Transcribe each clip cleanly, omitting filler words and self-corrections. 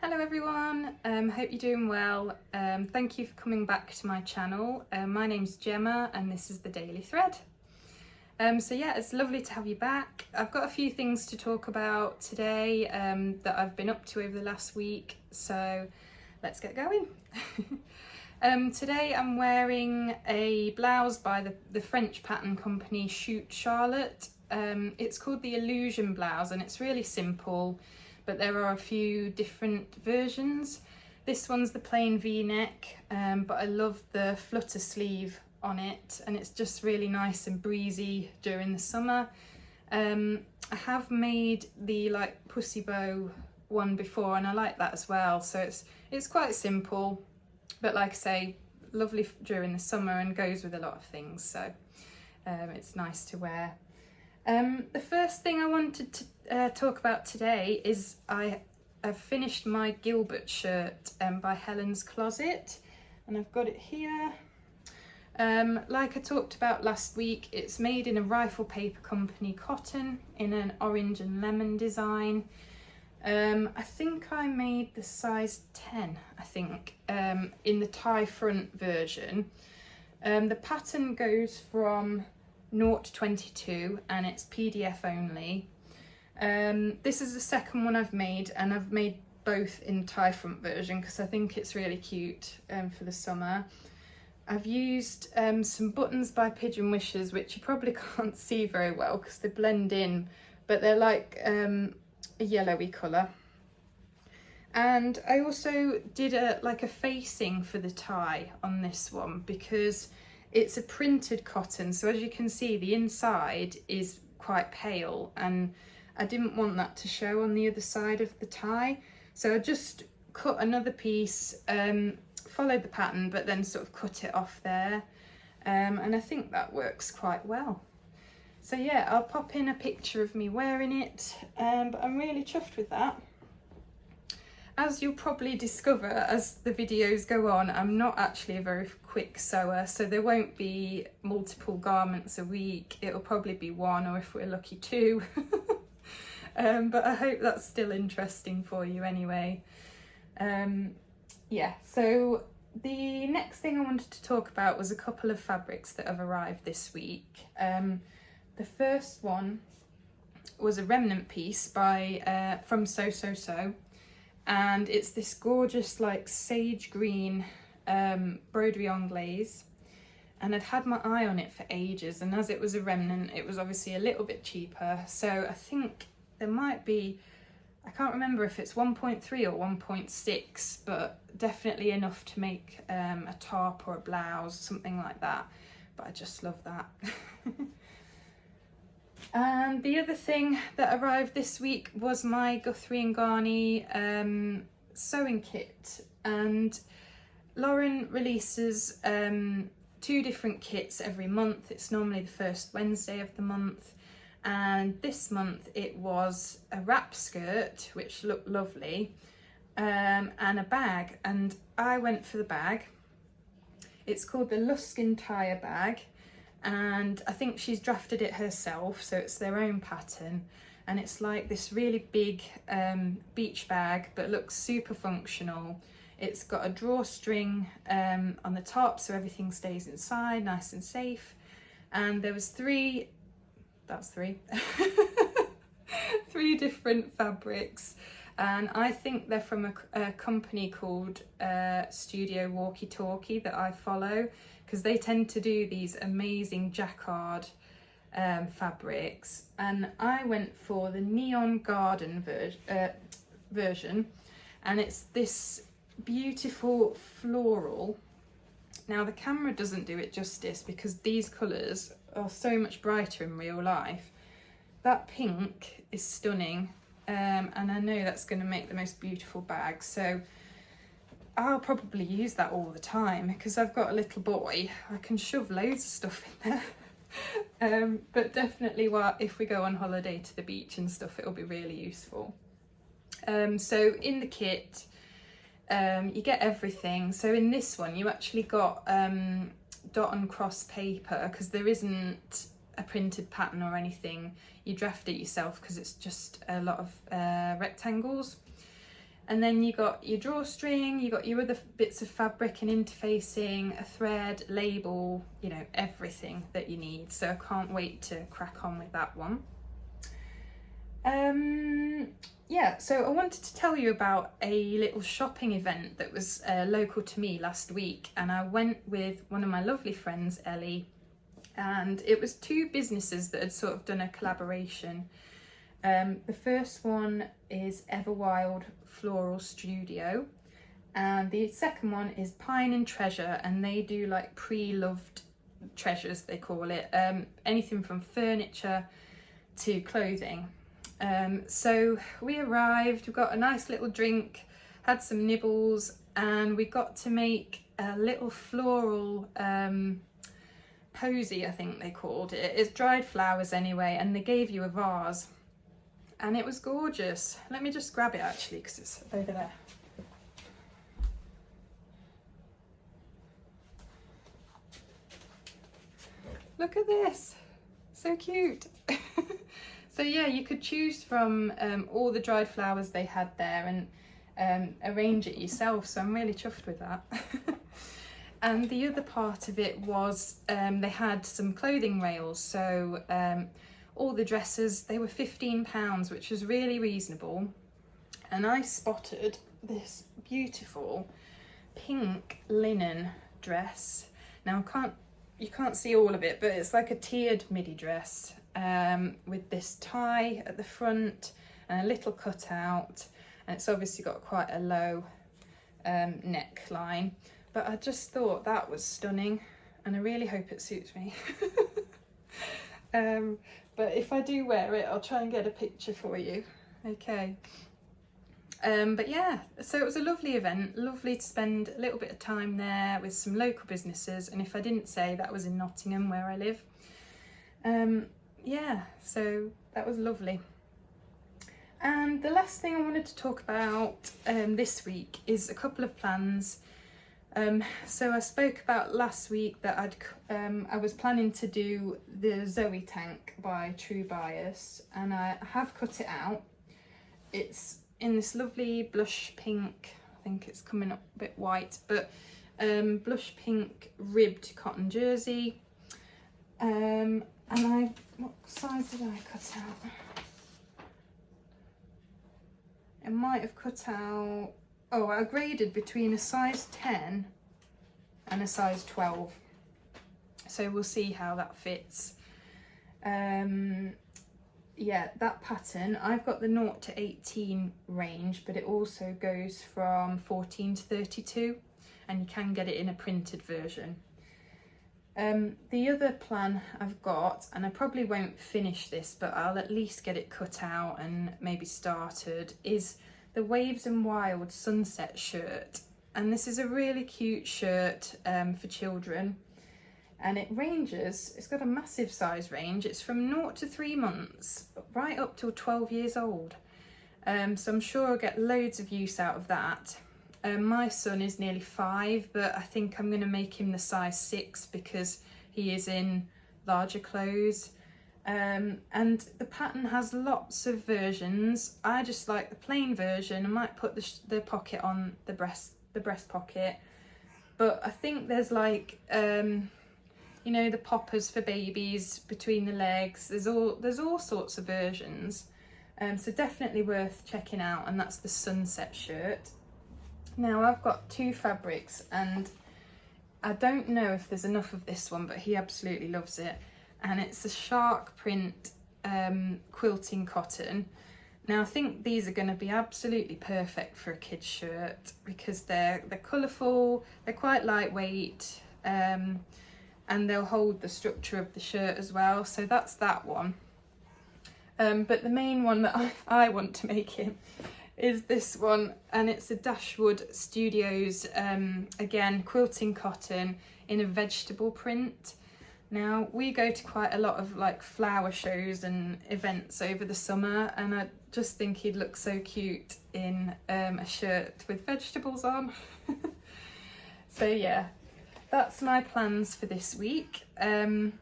Hello everyone, hope you're doing well. Thank you for coming back to my channel. My name's Gemma and this is the Daily Thread. So yeah, it's lovely to have you back. I've got a few things to talk about today that I've been up to over the last week, so let's get going. Today I'm wearing a blouse by the French pattern company Shoot Charlotte. It's called the Illusion blouse and it's really simple, but there are a few different versions. This one's the plain V-neck, but I love the flutter sleeve on it and it's just really nice and breezy during the summer. I have made the like pussy bow one before and I like that as well, so it's quite simple, but like I say, lovely during the summer and goes with a lot of things, so it's nice to wear. The first thing I wanted to talk about today is I've finished my Gilbert shirt by Helen's Closet, and I've got it here. Like I talked about last week, it's made in a Rifle Paper Company cotton in an orange and lemon design. I think I made the size 10, I think, in the tie front version. The pattern goes from 0 to 22 and it's PDF only. This is the second one I've made, and I've made both in tie front version because I think it's really cute for the summer. I've used some buttons by Pigeon Wishes, which you probably can't see very well because they blend in, but they're like a yellowy colour. And I also did like a facing for the tie on this one because it's a printed cotton, so as you can see the inside is quite pale and I didn't want that to show on the other side of the tie, so I just cut another piece, followed the pattern but then sort of cut it off there, and I think that works quite well. So yeah, I'll pop in a picture of me wearing it, but I'm really chuffed with that. As you'll probably discover as the videos go on, I'm not actually a very quick sewer, so there won't be multiple garments a week. It'll probably be one, or if we're lucky, two. But I hope that's still interesting for you anyway. Yeah, so the next thing I wanted to talk about was a couple of fabrics that have arrived this week. The first one was a remnant piece by from So, and it's this gorgeous like sage green broderie anglaise, and I'd had my eye on it for ages, and as it was a remnant it was obviously a little bit cheaper, so I think there might be, I can't remember if it's 1.3 or 1.6, but definitely enough to make a top or a blouse, something like that, but I just love that. And the other thing that arrived this week was my Guthrie and Garney sewing kit, and Lauren releases 2 different kits every month. It's normally the first Wednesday of the month, and this month it was a wrap skirt which looked lovely, and a bag, and I went for the bag. It's called the Luskin Tire bag, and I think she's drafted it herself, so it's their own pattern, and it's like this really big beach bag but looks super functional. It's got a drawstring on the top so everything stays inside nice and safe, and there was three three different fabrics, and I think they're from a company called Studio Walkie Talkie that I follow, because they tend to do these amazing jacquard fabrics, and I went for the Neon Garden version, and it's this beautiful floral. Now the camera doesn't do it justice because these colours are so much brighter in real life. That pink is stunning, and I know that's going to make the most beautiful bag, so I'll probably use that all the time because I've got a little boy. I can shove loads of stuff in there. But definitely if we go on holiday to the beach and stuff, it'll be really useful. So in the kit, you get everything. So in this one, you actually got dot and cross paper because there isn't a printed pattern or anything. You draft it yourself because it's just a lot of rectangles. And then you got your drawstring, you got your other bits of fabric and interfacing, a thread, label, you know, everything that you need. So I can't wait to crack on with that one. Yeah, so I wanted to tell you about a little shopping event that was local to me last week, and I went with one of my lovely friends, Ellie, and it was two businesses that had sort of done a collaboration. The first one is Everwild Floral Studio, and the second one is Pine and Treasure, and they do like pre-loved treasures, they call it, anything from furniture to clothing. So we arrived, we got a nice little drink, had some nibbles, and we got to make a little floral posy, I think they called it. It's dried flowers anyway, and they gave you a vase, and it was gorgeous. Let me just grab it actually, because it's over there. Look at this, so cute. So yeah, you could choose from all the dried flowers they had there and arrange it yourself, so I'm really chuffed with that. And the other part of it was they had some clothing rails, so all the dresses, they were £15, which was really reasonable. And I spotted this beautiful pink linen dress. Now you can't see all of it, but it's like a tiered midi dress. With this tie at the front and a little cutout, and it's obviously got quite a low neckline, but I just thought that was stunning, and I really hope it suits me. But if I do wear it, I'll try and get a picture for you. Okay. But yeah, so it was a lovely event, lovely to spend a little bit of time there with some local businesses, and if I didn't say, that was in Nottingham where I live. Yeah, so that was lovely. And the last thing I wanted to talk about this week is a couple of plans. So I spoke about last week that I was planning to do the Zoe tank by True Bias, and I have cut it out. It's in this lovely blush pink, I think it's coming up a bit white, but blush pink ribbed cotton jersey. And what size did I cut out? I might have cut out, oh, I graded between a size 10 and a size 12. So we'll see how that fits. Yeah, that pattern, I've got the 0 to 18 range, but it also goes from 14 to 32, and you can get it in a printed version. The other plan I've got, and I probably won't finish this, but I'll at least get it cut out and maybe started, is the Waves and Wild Sunset shirt. And this is a really cute shirt for children, and it ranges, it's got a massive size range. It's from 0 to 3 months, right up till 12 years old. So I'm sure I'll get loads of use out of that. My son is nearly 5, but I think I'm going to make him the size 6 because he is in larger clothes. And the pattern has lots of versions. I just like the plain version. I might put the pocket on the breast pocket, but I think there's like you know, the poppers for babies between the legs. There's all sorts of versions, so definitely worth checking out. And that's the sunset shirt. Now I've got 2 fabrics, and I don't know if there's enough of this one, but he absolutely loves it. And it's a shark print quilting cotton. Now I think these are going to be absolutely perfect for a kid's shirt because they're colourful, they're quite lightweight, and they'll hold the structure of the shirt as well. So that's that one. But the main one that I want to make him is this one, and it's a Dashwood Studios, again, quilting cotton in a vegetable print. Now we go to quite a lot of like flower shows and events over the summer, and I just think he'd look so cute in a shirt with vegetables on. So yeah, that's my plans for this week. And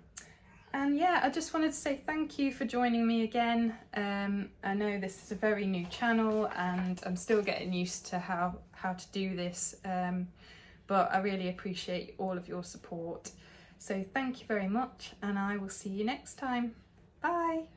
And yeah, I just wanted to say thank you for joining me again. I know this is a very new channel and I'm still getting used to how to do this, but I really appreciate all of your support. So thank you very much, and I will see you next time. Bye.